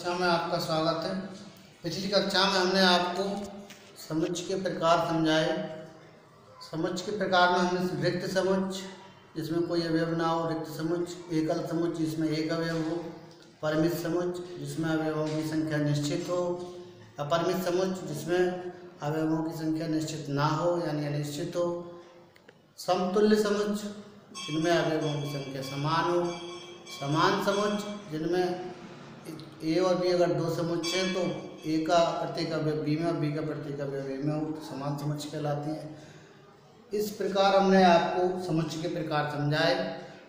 कक्षा में आपका स्वागत है। पिछली कक्षा में हमने आपको समुच्चय के प्रकार समझाए। समुच्चय के प्रकार में हमने रिक्त समुच्चय जिसमें कोई अवयव ना हो, रिक्त समुच्चय, एकल समुच्चय जिसमें एक अवयव हो, परिमित समुच्चय जिसमें अवयवों की संख्या निश्चित हो, अपरिमित समुच्चय जिसमें अवयवों की संख्या निश्चित ना हो यानी अनिश्चित हो, समतुल्य समुच्चय जिनमें अवयवों की संख्या समान हो, समान समुच्चय जिनमें ए और बी अगर दो समुच्चय हैं तो ए का प्रत्येक अवयव बी में और बी का प्रत्येक अवयव ए में हो तो समान समुच्चय कहलाते हैं। इस प्रकार हमने आपको समुच्चय के प्रकार समझाए।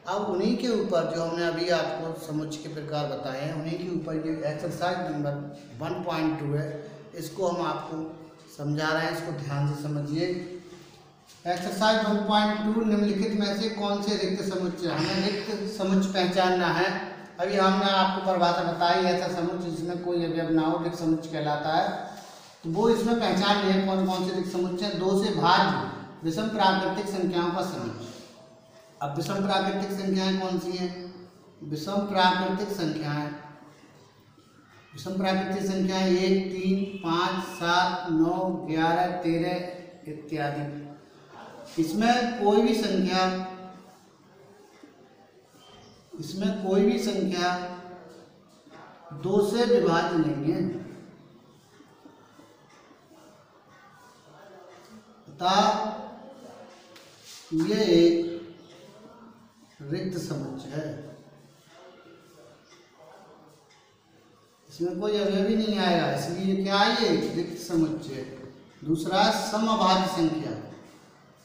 अब उन्हीं के ऊपर जो हमने अभी आपको समुच्चय के प्रकार बताए हैं उन्हीं के ऊपर ये एक्सरसाइज नंबर 1.2 है, इसको हम आपको समझा रहे हैं, इसको ध्यान से समझिए। एक्सरसाइज 1.2 निम्नलिखित में से कौन से रिक्त समुच्चय, हमें रिक्त समुच्चय पहचानना है। अभी हमने आपको परिभाषा बताई, ऐसा समुच्चय जिसमें कोई अवयव ना हो रिक्त समुच्चय कहलाता है। तो वो इसमें पहचान है कौन कौन से रिक्त समुच्चय हैं। 2 से भाज्य विषम प्राकृतिक संख्याओं का समुच्चय। अब विषम प्राकृतिक संख्याएं कौन सी हैं? विषम प्राकृतिक संख्याएं 1, 3, 5, 7, 9, 11, 13 इत्यादि। इसमें कोई भी संख्या 2 से विभाज्य नहीं है, अतः ये एक रिक्त समुच्चय है। इसमें कोई अवयव ही नहीं आएगा, इसलिए क्या है ये रिक्त समुच्चय। दूसरा समअभाज्य संख्या,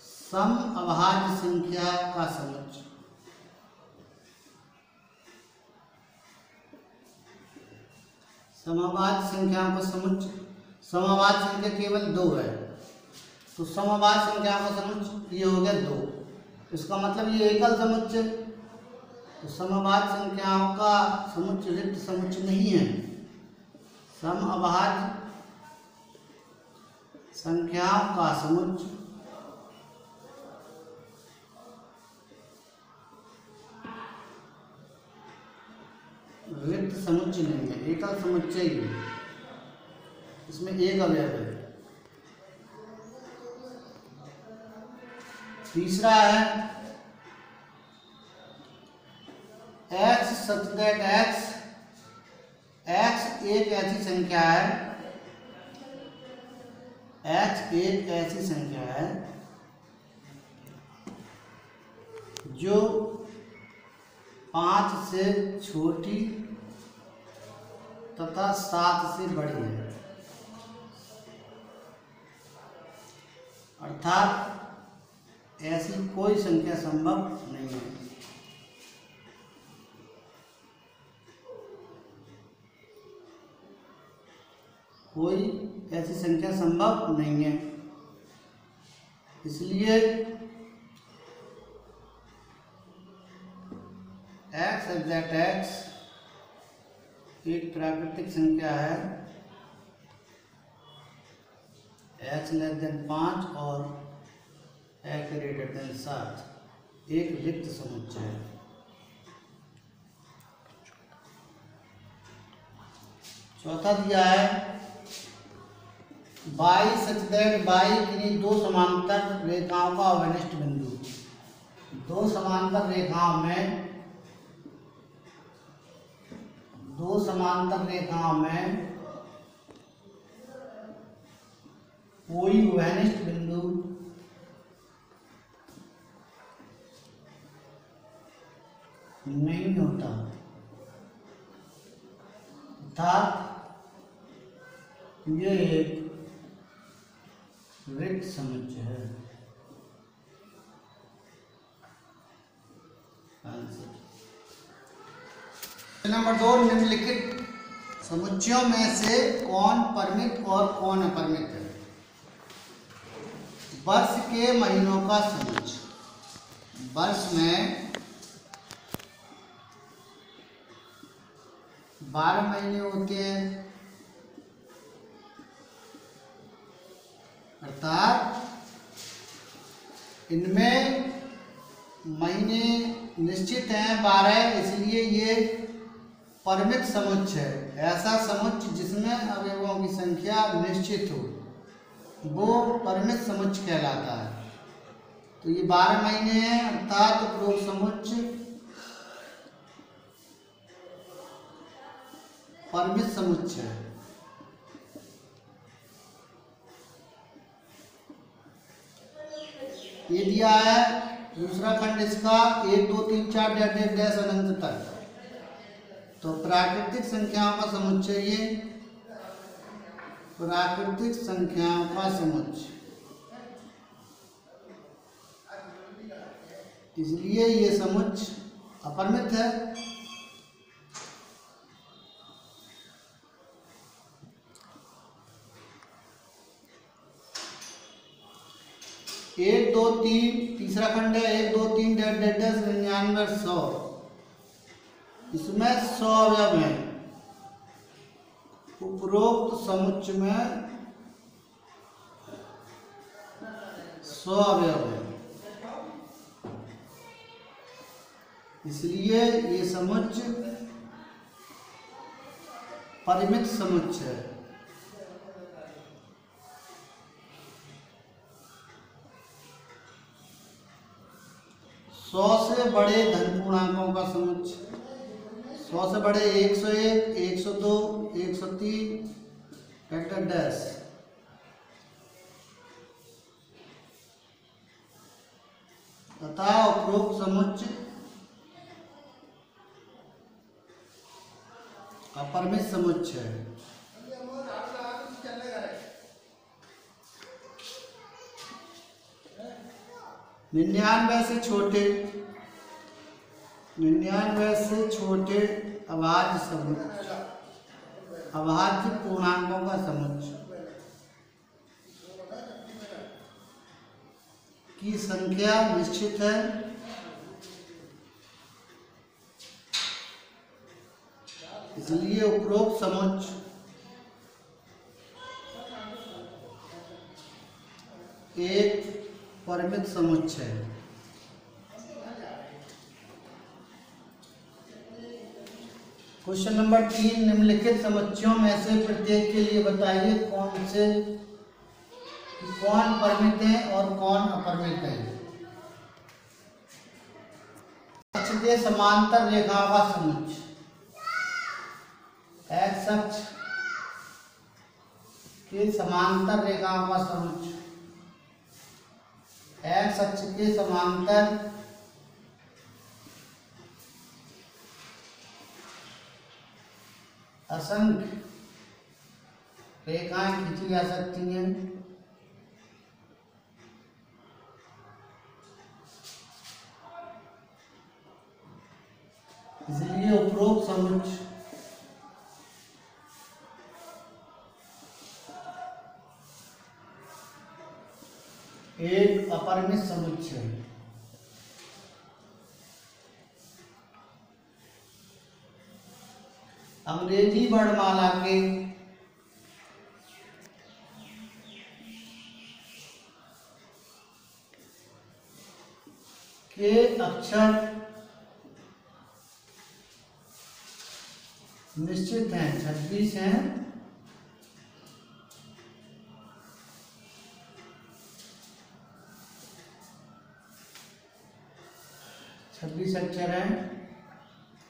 समअभाज्य संख्या का समुच्चय। समअभाज्य संख्याओं का समुच्चय, समअभाज्य संख्या केवल 2 है तो समअभाज्य संख्याओं का समुच्चय ये हो गया 2। इसका मतलब ये एकल समुच्चय, तो समअभाज्य संख्याओं का समुच्चय रिक्त समुच्चय नहीं है। समअभाज्य संख्याओं का समुच्चय रिक्त समुच्चय नहीं है, एकल समुच्चय ही है, इसमें एक अवयव है। तीसरा है x such that x एक ऐसी संख्या है, x एक ऐसी संख्या है जो 5 से छोटी तथा 7 से बड़ी है। अर्थात ऐसी कोई संख्या संभव नहीं है। कोई ऐसी संख्या संभव नहीं है, इसलिए x एग्जैक्ट x एक प्राकृतिक संख्या है, x लेस देन 5 और x ग्रेटर देन 7 एक रिक्त समुच्चय है। चौथा दिया है y such that y किन्हीं 2 समांतर रेखाओं का अवनिष्ठ बिंदु। 2 समांतर रेखाओं में कोई अवनिष्ठ बिंदु नहीं होता, अर्थात यह एक रिक्त समुच्चय है। नंबर 2, निम्नलिखित समुच्चयों में से कौन परिमित और कौन अपरिमित है? वर्ष के महीनों का समुच्चय। वर्ष में 12 महीने होते हैं, अर्थात इनमें महीने निश्चित हैं 12, इसलिए ये परिमित समुच्चय, ऐसा समुच्चय जिसमें अवयवों की संख्या निश्चित हो, वो परिमित समुच्चय कहलाता है। तो ये 12 महीने हैं, अर्थात उपरोक्त समुच्चय परिमित समुच्चय है। ये दिया है दूसरा खंड इसका 1 2 3 4 डैश डैश अनंत तक। तो प्राकृतिक संख्याओं का समुच्चय, ये प्राकृतिक संख्याओं का समुच्चय, इसलिए ये समुच्चय अपरिमित है। एक दो तीन तीसरा खंड है 1 2 3 डैश डैश डैश 99 100, इसमें 100 अवयव हैं। उपरोक्त समुच्चय में 100 अवयव हैं, इसलिए ये समुच्चय परिमित समुच्चय है। सौ से बड़े धन पूर्णांकों का समुच्चय, 100 से बड़े 101 102 103 डैश। तथा उपरोक्त समुच्चय अपरिमित समुच्चय है। निन्यानवे से छोटे अभाज्य समुच्चय, अभाज्य पूर्णांकों का समुच्चय की संख्या निश्चित है, इसलिए उपरोक्त समुच्चय एक परिमित समुच्चय है। क्वेश्चन नंबर 3, निम्नलिखित समुच्चयों में से प्रत्येक के लिए बताइए कौन परिमित है और कौन अपरिमित है। अक्ष के समांतर रेखाओं का समुच्चय, एक्स अक्ष के समांतर रेखाओं का समुच्चय, एक्स अक्ष के समांतर असंख्य रेखाएं खींची जा सकती हैं, इसलिए उपरोक्त समुच्चय एक अपरिमित समुच्चय है। अंग्रेजी वर्णमाला के अक्षर निश्चित हैं, 26 हैं। छब्बीस अक्षर हैं,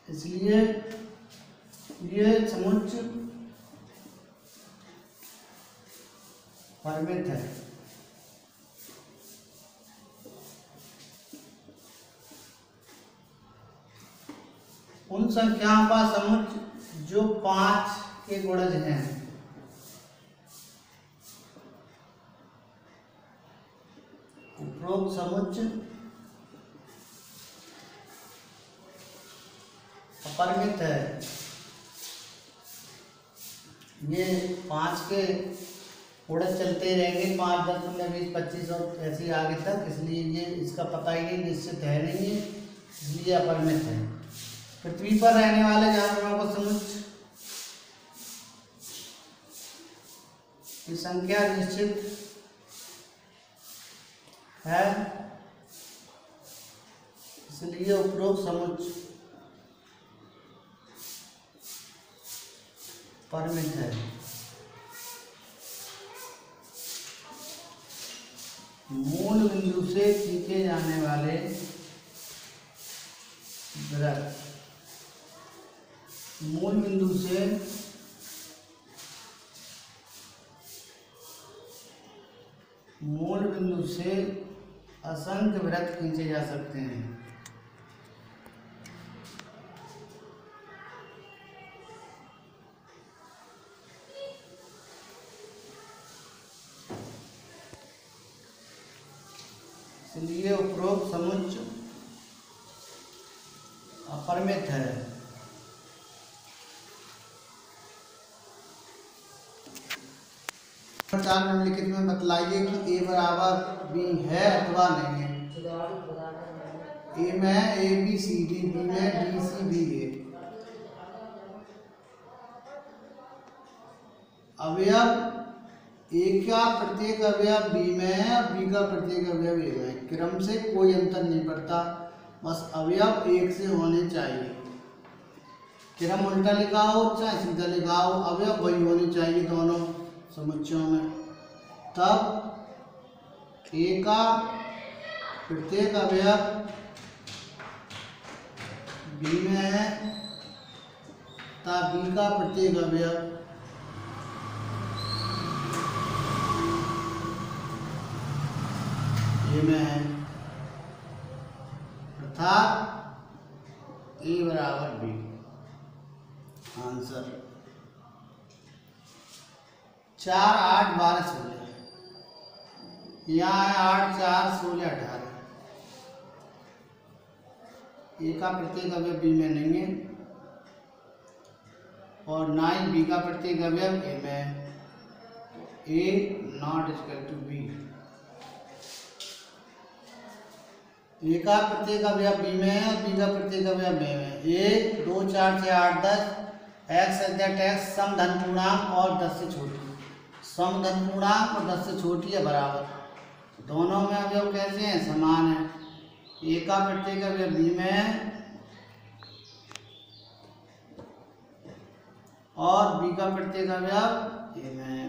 इसलिए ये समुच्चय परिमित है। उन संख्याओं का समुच्चय जो 5 के गुणज हैं, उपरोक्त समुच्चय अपरिमित है। ये 5 के गुणज चलते रहेंगे, 5 10 15 20 25 और ऐसे आगे तक, इसलिए ये इसका पता ही नहीं, निश्चित है नहीं, इसलिए अपरिमित है। पृथ्वी पर रहने वाले जानवरों का समुच्चय की संख्या निश्चित है, इसलिए उपरोक्त समुच्चय परिमित है। मूल बिंदु से खींचे जाने वाले वृत्त, मूल बिंदु से असंख्य वृत्त खींचे जा सकते हैं। इसलिए उपरोक्त समुच्च अपरिमित है। चार निम्नलिखित में बतलाइए कि ए बराबर बी है अथवा नहीं है। ए में A B C D, B में डी सी बी ए। अवयव ए का प्रत्येक अवयव बी में है, बी का प्रत्येक अवयव ए में है। क्रम से कोई अंतर नहीं पड़ता, बस अवयव एक से होने चाहिए। क्रम उल्टा लिखा हो चाहे सीधा लिखा हो, अवयव वही होनी चाहिए दोनों समुच्चयों में। तब ए का प्रत्येक अवयव बी में है तब बी का प्रत्येक अवयव ए में है, अर्थात ए बराबर बी। आंसर 4, 8, 12, 16। यहाँ है 8, 4, 16, 18। ए का प्रत्येक अवयव बी में नहीं है और ना ही बी का प्रत्येक अवयव ए में है। ए नॉट इक्वल टू बी। ए का प्रत्येक अवयव बी में है और बी का प्रत्येक अवयव बी में है। 1, 2, 4, 6, 8, 10 एक्स एग्जैक्ट एक्स सम धन पूर्णांक और 10 से छोटी, सम धन पूर्णांक और 10 से छोटी है बराबर। दोनों में अवयव कैसे हैं? समान है। ए का प्रत्येक अवयव बी में है और बी का प्रत्येक अवयव ए में है।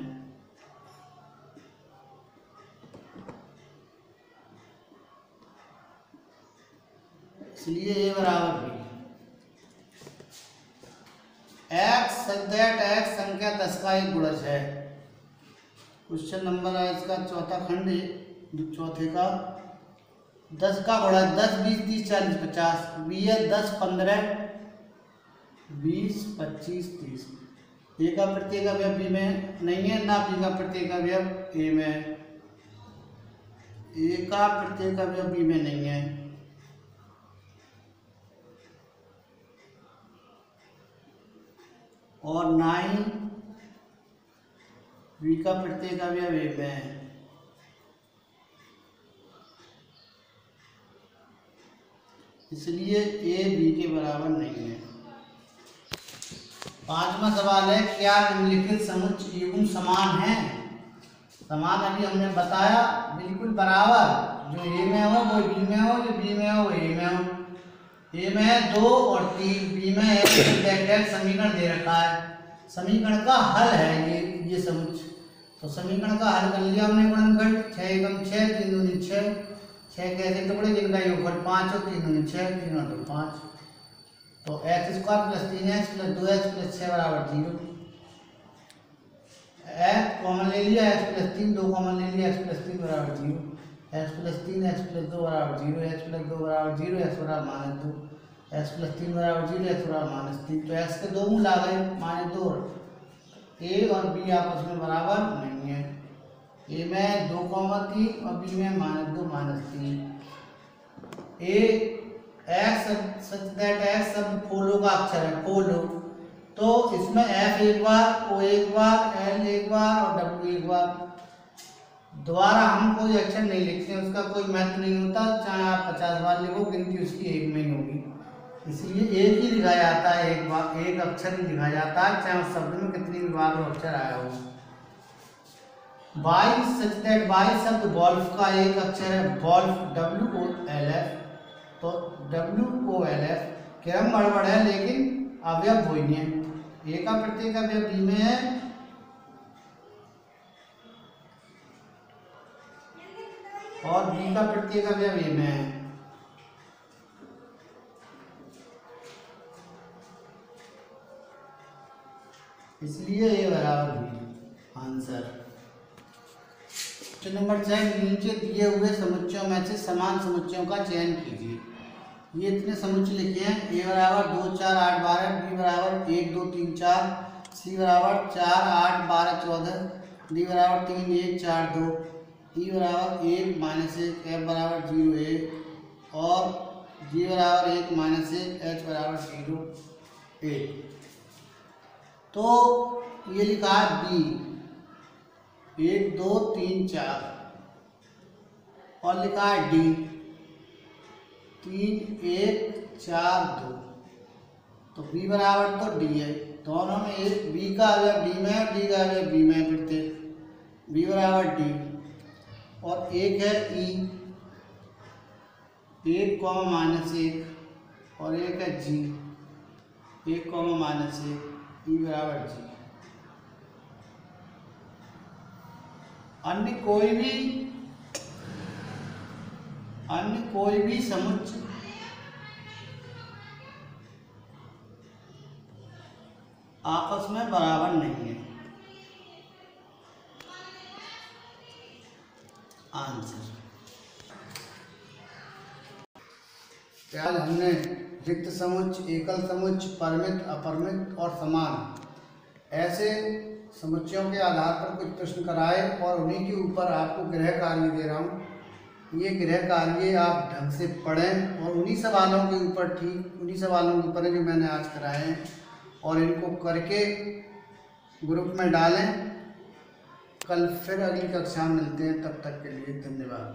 इसलिए ए बराबर B. X such that x संख्या 10 का एक गुणज है। क्वेश्चन नंबर है इसका चौथा खंड, चौथे का 10 का गुणज 10, 20, 30, 40, 50। बी है 10, 15, 20, 25, 30। ए का प्रत्येक अवयव बी में नहीं है ना बी का प्रत्येक अवयव ए में है। ए का प्रत्येक अवयव बी में नहीं है और ना ही बी का प्रत्येक अवयव ए में है। इसलिए ए बी के बराबर नहीं है। पांचवा सवाल है, क्या निम्नलिखित समुच्चय युग्म समान है? समान अभी हमने बताया, बिल्कुल बराबर। जो ए में हो वो बी में हो, जो बी में हो ए में हो। ए में है 2 और 3, बी में है समीकरण दे रखा है। समीकरण का हल है ये समुच्चय। तो समीकरण का हल कर लिया हमने गुणनखंड। 6 एकम 6, 3 दूनी 6। 6 कैसे टुकड़े जिनका योगफल 5 हो, 3 दूनी 6, 3 और 2 5। तो x square plus 3x plus 2x plus 6 बराबर 0। x कॉमन ले लिया, x प्लस 3, 2 कॉमन ले लिया, x प्लस 3 बराबर 0। x प्लस 3, x प्लस 2 बराबर 0, x प्लस 2 बराबर 0, x बराबर -2, x प्लस 3 बराबर 0, x बराबर -3। तो x के दो मूल आ गए -2। a और b आपस में बराबर नहीं है। a में 2, 3 और b में -2, -3। a x such that x शब्द फोलो का अक्षर है, फोलो। तो इसमें f एक बार, o एक बार, l एक बार और w एक बार। दोबारा हम कोई अक्षर नहीं लिखते, उसका कोई महत्व नहीं होता। चाहे आप 50 बार लिखो, गिनती उसकी एक में ही होगी। इसलिए एक ही लिखा जाता है, एक बार एक अक्षर ही लिखा जाता है, चाहे उस शब्द में कितनी भी बार वो अक्षर आया हो। बाई सच दैट बाई शब्द वॉल्फ का एक अक्षर है, वॉल्फ WOLF। तो WOLF क्रम गड़बड़ है लेकिन अवयव वही है। ए का प्रत्येक अवयव बी में है और बी का प्रत्येक अवयव ए में है। इसलिए ए बराबर बी आंसर। क्वेश्चन नंबर 6, नीचे दिए हुए समुच्चयों में से समान समुच्चयों का चयन कीजिए। ये इतने समुच्चय लिखे हैं, ए बराबर 2 4 8 12, बी बराबर 1 2 3 4, सी बराबर 4 8 12 14, डी बराबर 3 1 4 2, ई बराबर 1 -1, एफ बराबर 0 1 और जी बराबर 1 -1, एच बराबर 0 1। तो ये लिखा है बी 1 2 3 4 और लिखा है डी 3 1 4 2। तो बी बराबर तो डी है, दोनों में एक बी का अवयव डी में है, डी का अवयव बी में है, प्रत्येक बी बराबर डी। और एक है ई 1 -1 और एक है जी 1 -1, ई बराबर जी। अन्य कोई भी समुच्चय आपस में बराबर नहीं है। आंसर। आज हमने रिक्त समुच्चय, एकल समुच्चय, परिमित, अपरिमित और समान ऐसे समुच्चयों के आधार पर कुछ प्रश्न कराए और उन्हीं के ऊपर आपको गृह कार्य दे रहा हूँ। ये गृह कार्य आप ढंग से पढ़ें और उन्हीं सवालों के ऊपर उन्हीं सवालों के ऊपर जो मैंने आज कराए हैं और इनको करके ग्रुप में डालें। कल फिर अगली कक्षा में मिलते हैं, तब तक के लिए धन्यवाद।